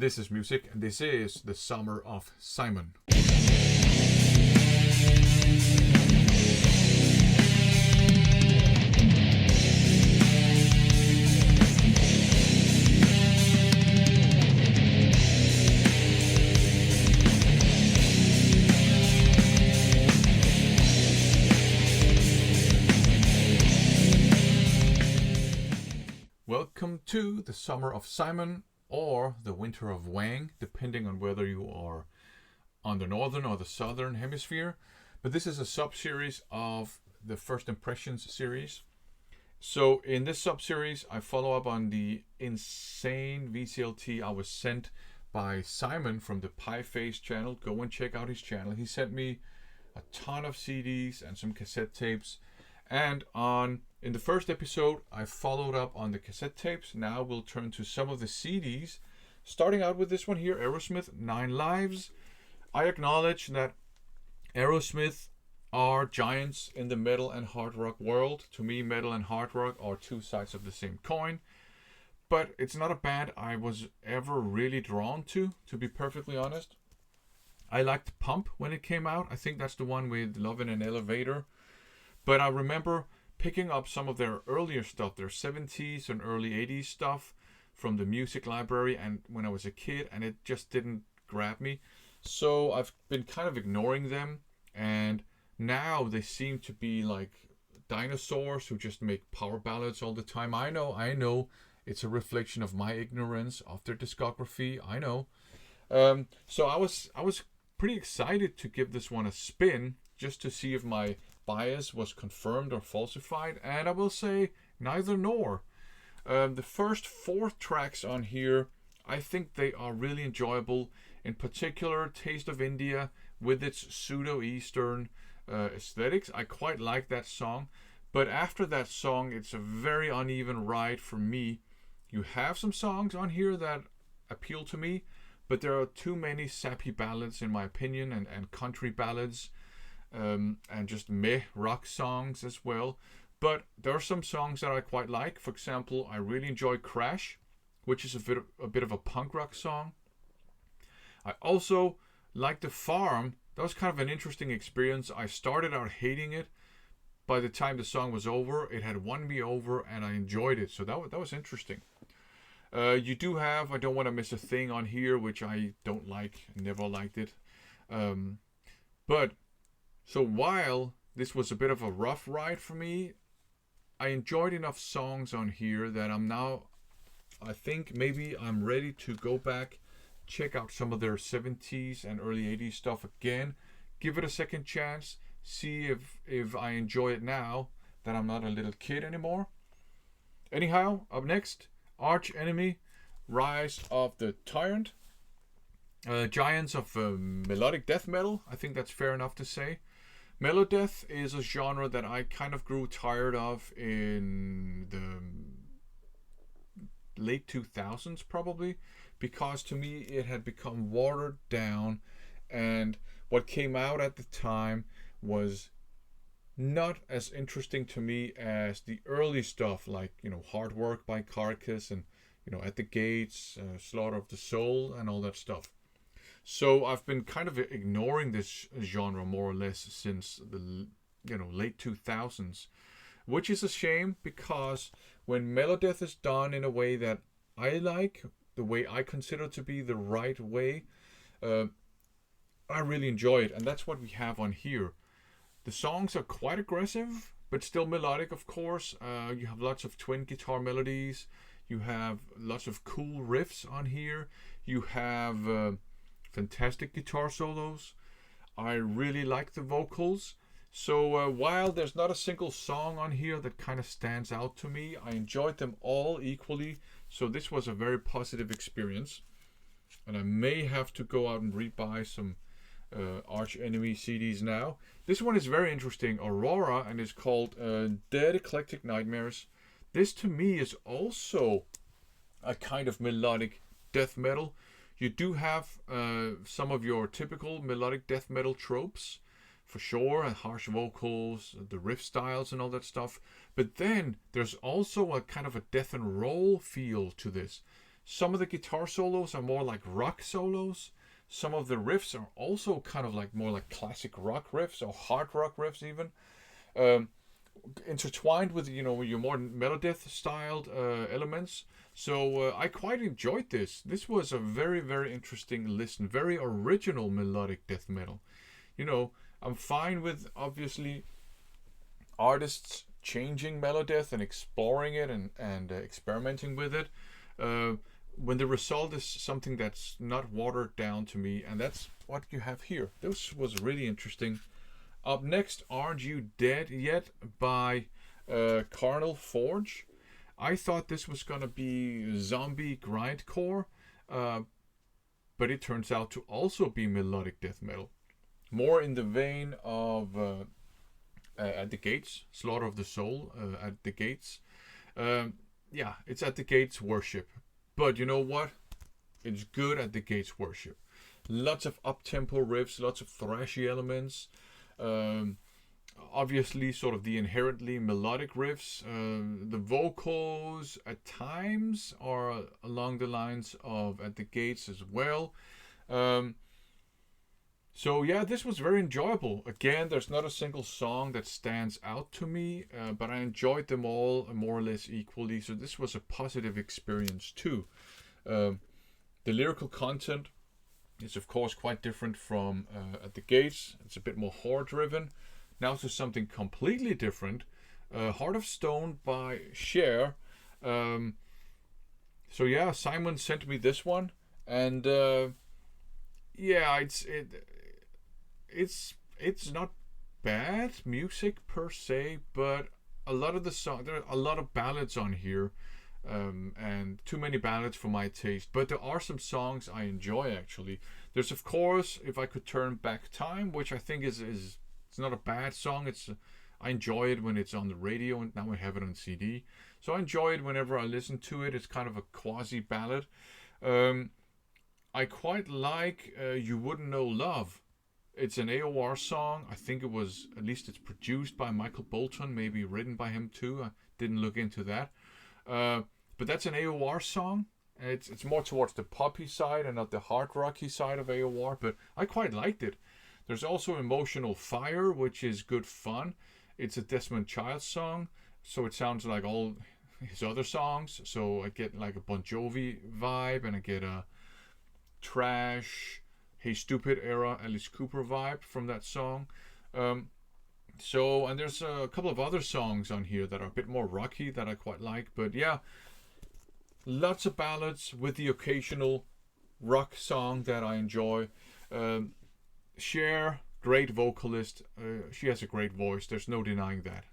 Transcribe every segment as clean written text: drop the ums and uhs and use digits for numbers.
This is music, and this is the Summer of Simon. Welcome to the Summer of Simon, or the Winter of Wang, depending on whether you are on the northern or the southern hemisphere. But this is a sub-series of the First Impressions series. So in this sub-series, I follow up on the insane VCLT I was sent by Simon from the Pieface channel. Go and check out his channel. He sent me a ton of CDs and some cassette tapes. And in the first episode, I followed up on the cassette tapes. Now we'll turn to some of the CDs, starting out with this one here, Aerosmith, 9 Lives. I acknowledge that Aerosmith are giants in the metal and hard rock world. To me, metal and hard rock are two sides of the same coin. But it's not a band I was ever really drawn to be perfectly honest. I liked Pump when it came out. I think that's the one with Love in an Elevator. But I remember picking up some of their earlier stuff, their 70s and early 80s stuff from the music library and when I was a kid, and it just didn't grab me. So I've been kind of ignoring them, and now they seem to be like dinosaurs who just make power ballads all the time. I know, it's a reflection of my ignorance of their discography. I know. So I was pretty excited to give this one a spin, just to see if my bias was confirmed or falsified, and I will say neither nor. The first 4 tracks on here, I think they are really enjoyable. In particular, Taste of India with its pseudo-Eastern aesthetics. I quite like that song, but after that song, it's a very uneven ride for me. You have some songs on here that appeal to me, but there are too many sappy ballads in my opinion, and country ballads. And just meh rock songs as well. But there are some songs that I quite like. For example, I really enjoy Crash, which is a bit of a punk rock song. I also like The Farm. That was kind of an interesting experience. I started out hating it. By the time the song was over, it had won me over and I enjoyed it. So that was interesting. You do have I Don't Want to Miss a Thing on here, which I don't like. Never liked it. So while this was a bit of a rough ride for me, I enjoyed enough songs on here that I think maybe I'm ready to go back, check out some of their 70s and early 80s stuff again, give it a second chance, see if I enjoy it now that I'm not a little kid anymore. Anyhow, up next, Arch Enemy, Rise of the Tyrant. Giants of melodic death metal, I think that's fair enough to say. Melodeath is a genre that I kind of grew tired of in the late 2000s probably, because to me it had become watered down, and what came out at the time was not as interesting to me as the early stuff, like Hard Work by Carcass and At the Gates, Slaughter of the Soul and all that stuff. So I've been kind of ignoring this genre more or less since the late 2000s, which is a shame, because when Melodeath is done in a way that I like, the way I consider to be the right way, I really enjoy it, and that's what we have on here. The songs are quite aggressive, but still melodic, of course. You have lots of twin guitar melodies. You have lots of cool riffs on here. You have fantastic guitar solos. I really like the vocals. So while there's not a single song on here that kind of stands out to me, I enjoyed them all equally. So this was a very positive experience. And I may have to go out and rebuy some Arch Enemy CDs now. This one is very interesting, Aurora, and is called Dead Eclectic Nightmares. This to me is also a kind of melodic death metal. You do have some of your typical melodic death metal tropes, for sure, and harsh vocals, the riff styles and all that stuff. But then there's also a kind of a death and roll feel to this. Some of the guitar solos are more like rock solos. Some of the riffs are also kind of like more like classic rock riffs or hard rock riffs even. Um, Intertwined with your more Melodeath styled elements. So I quite enjoyed this. This was a very, very interesting listen. Very original melodic death metal. I'm fine with obviously artists changing Melodeath and exploring it and experimenting with it. When the result is something that's not watered down to me, and that's what you have here. This was really interesting. Up next, Aren't You Dead Yet by Carnal Forge. I thought this was going to be zombie grindcore, but it turns out to also be melodic death metal. More in the vein of At the Gates, Slaughter of the Soul, At the Gates. Yeah, it's At the Gates worship. But you know what? It's good At the Gates worship. Lots of up-tempo riffs, lots of thrashy elements. Obviously sort of the inherently melodic riffs. The vocals at times are along the lines of At the Gates as well. So yeah, this was very enjoyable. Again, there's not a single song that stands out to me, but I enjoyed them all more or less equally. So this was a positive experience too. The lyrical content is of course quite different from At the Gates. It's a bit more horror driven. Now to something completely different. Heart of Stone by Cher. So yeah, Simon sent me this one, and yeah, it's not bad music per se, but a lot of the song, there are a lot of ballads on here, and too many ballads for my taste. But there are some songs I enjoy actually. There's of course If I Could Turn Back Time, which I think is it's not a bad song. I enjoy it when it's on the radio, and now I have it on CD. So I enjoy it whenever I listen to it. It's kind of a quasi ballad. I quite like You Wouldn't Know Love. It's an AOR song. I think at least it's produced by Michael Bolton, maybe written by him too. I didn't look into that. But that's an AOR song. It's more towards the poppy side and not the hard rocky side of AOR, but I quite liked it. There's also Emotional Fire, which is good fun. It's a Desmond Child song, so it sounds like all his other songs. So I get like a Bon Jovi vibe, and I get a Trash, Hey Stupid era Alice Cooper vibe from that song. And there's a couple of other songs on here that are a bit more rocky that I quite like. But yeah, lots of ballads with the occasional rock song that I enjoy. Cher, great vocalist. She has a great voice. There's no denying that.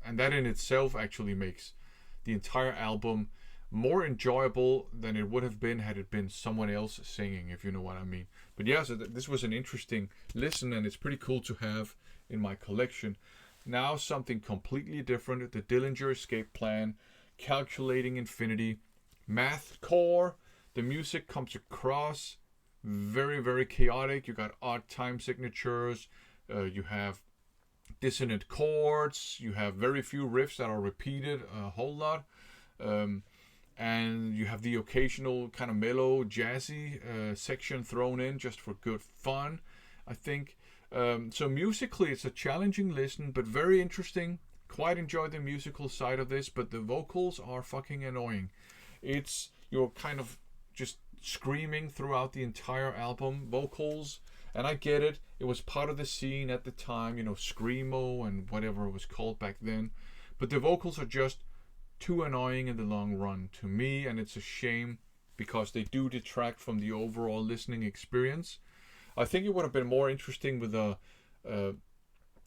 And that in itself actually makes the entire album more enjoyable than it would have been had it been someone else singing, if you know what I mean. But yeah, so this was an interesting listen, and it's pretty cool to have in my collection. Now something completely different. The Dillinger Escape Plan, Calculating Infinity, Mathcore. The music comes across very, very chaotic. You got odd time signatures. You have dissonant chords. You have very few riffs that are repeated a whole lot. And you have the occasional kind of mellow, jazzy section thrown in just for good fun, I think. So musically, it's a challenging listen, but very interesting. Quite enjoy the musical side of this, but the vocals are fucking annoying. You're kind of just screaming throughout the entire album, vocals, and I get it. It was part of the scene at the time, screamo and whatever it was called back then. But the vocals are just too annoying in the long run to me, and it's a shame because they do detract from the overall listening experience. I think it would have been more interesting with a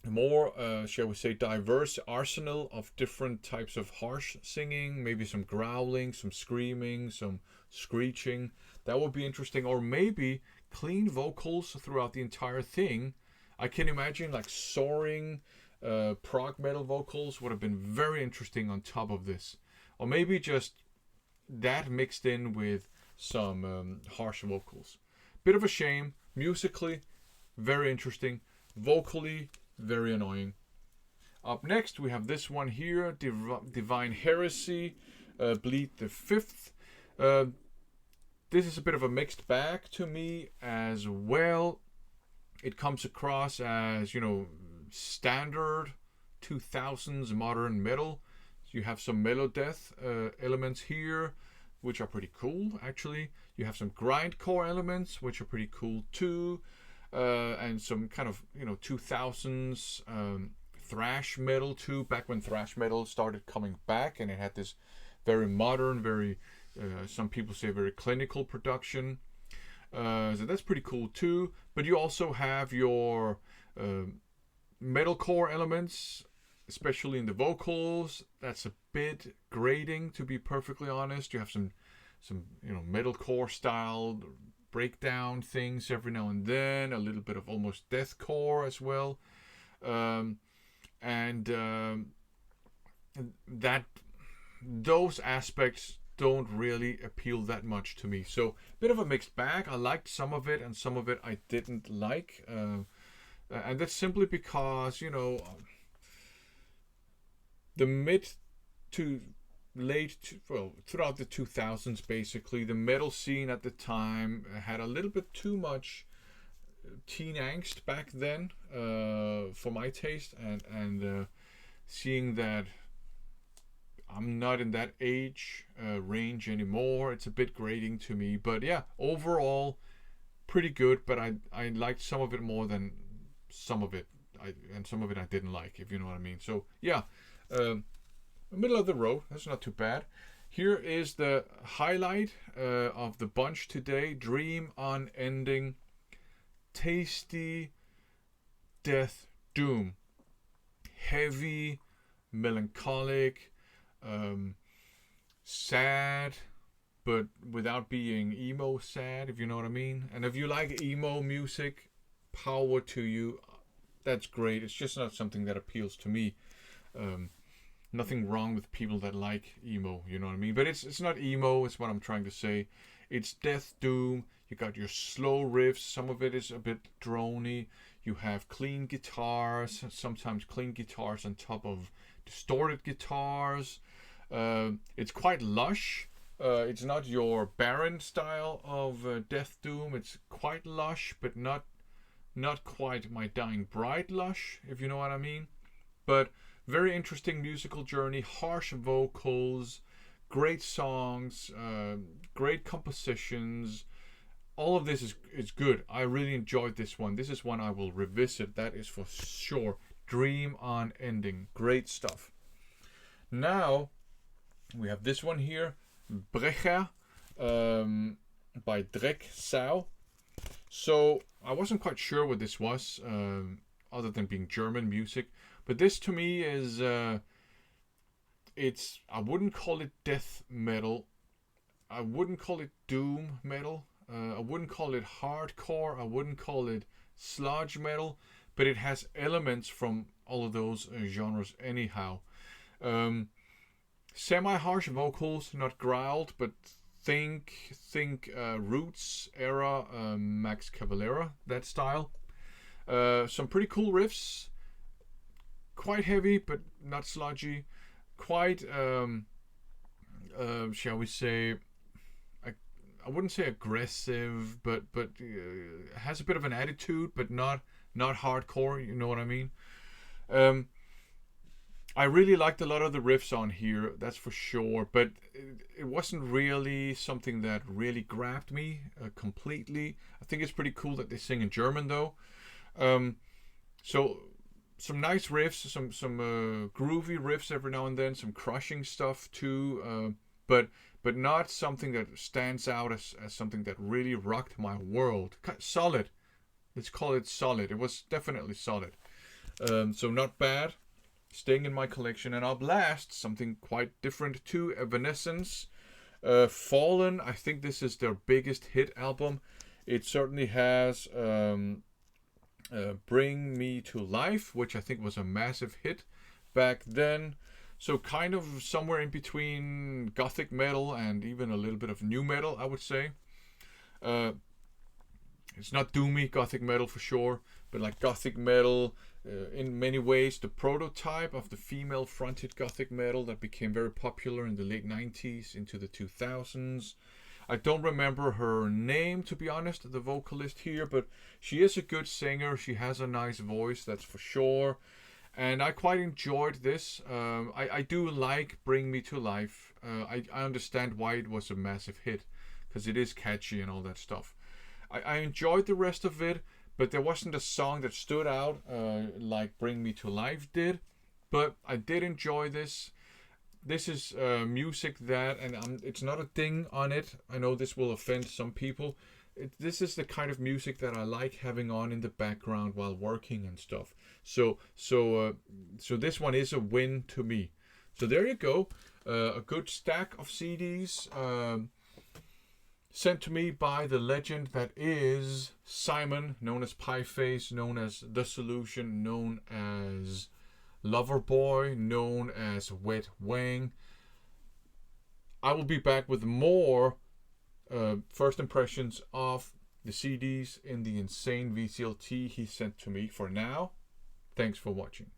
more, shall we say, diverse arsenal of different types of harsh singing, maybe some growling, some screaming, some screeching. That would be interesting. Or maybe clean vocals throughout the entire thing. I can imagine like soaring prog metal vocals would have been very interesting on top of this. Or maybe just that mixed in with some harsh vocals. Bit of a shame. Musically, very interesting. Vocally, very annoying. Up next, we have this one here, Divine Heresy, Bleed the Fifth. this is a bit of a mixed bag to me as well. It comes across as, standard 2000s modern metal. You have some Melodeath elements here, which are pretty cool, actually. You have some grindcore elements, which are pretty cool too. And some kind of, 2000s thrash metal too, back when thrash metal started coming back, and it had this very modern, very, some people say very clinical production. So that's pretty cool too. But you also have your metalcore elements, especially in the vocals. That's a bit grating, to be perfectly honest. You have some metalcore style breakdown things every now and then, a little bit of almost deathcore as well, and that those aspects don't really appeal that much to me. So a bit of a mixed bag. I liked some of it, and some of it I didn't like, and that's simply because the mid to throughout the 2000s, basically, the metal scene at the time had a little bit too much teen angst back then, for my taste, and seeing that I'm not in that age range anymore, it's a bit grating to me. But yeah, overall, pretty good, but I liked some of it more than some of it, and some of it I didn't like, if you know what I mean. So yeah, middle of the road, that's not too bad. Here is the highlight of the bunch today: Dream Unending, tasty death doom, heavy, melancholic, sad, but without being emo sad, if you know what I mean. And if you like emo music, power to you, that's great. It's just not something that appeals to me. Nothing wrong with people that like emo, you know what I mean? But it's not emo, it's what I'm trying to say. It's death doom. You got your slow riffs. Some of it is a bit drony. You have clean guitars, sometimes clean guitars on top of distorted guitars. It's quite lush. It's not your barren style of death doom. It's quite lush, but not quite My Dying Bride lush, if you know what I mean. But very interesting musical journey, harsh vocals, great songs, great compositions. All of this is good. I really enjoyed this one. This is one I will revisit, that is for sure. Dream Unending, great stuff. Now we have this one here, Brecher, by Drek Sau. So I wasn't quite sure what this was, other than being German music. But this to me is, I wouldn't call it death metal. I wouldn't call it doom metal. I wouldn't call it hardcore. I wouldn't call it sludge metal. But it has elements from all of those genres anyhow. Semi-harsh vocals, not growled, but think Roots era, Max Cavalera, that style. Some pretty cool riffs. Quite heavy, but not sludgy. Quite, shall we say, I wouldn't say aggressive, but has a bit of an attitude, but not hardcore. You know what I mean? I really liked a lot of the riffs on here, that's for sure. But it wasn't really something that really grabbed me completely. I think it's pretty cool that they sing in German, though. So some nice riffs, some groovy riffs every now and then, some crushing stuff too, but not something that stands out as something that really rocked my world. Solid, let's call it solid. It was definitely solid. So not bad, staying in my collection. And I'll blast something quite different too, Evanescence, Fallen. I think this is their biggest hit album. It certainly has Bring Me to Life, which I think was a massive hit back then. So kind of somewhere in between gothic metal and even a little bit of new metal, I would say. It's not doomy gothic metal for sure, but like gothic metal, in many ways the prototype of the female-fronted gothic metal that became very popular in the late 90s into the 2000s. I don't remember her name, to be honest, the vocalist here, but she is a good singer. She has a nice voice, that's for sure. And I quite enjoyed this. I do like Bring Me to Life. I understand why it was a massive hit, because it is catchy and all that stuff. I enjoyed the rest of it, but there wasn't a song that stood out like Bring Me to Life did. But I did enjoy this. This is music that, and it's not a ding on it. I know this will offend some people. This is the kind of music that I like having on in the background while working and stuff. So this one is a win to me. So there you go, a good stack of CDs sent to me by the legend that is Simon, known as Pieface, known as The Solution, known as Loverboy, known as Wet Wang. I will be back with more first impressions of the CDs in the insane VCLT he sent to me. For now, thanks for watching.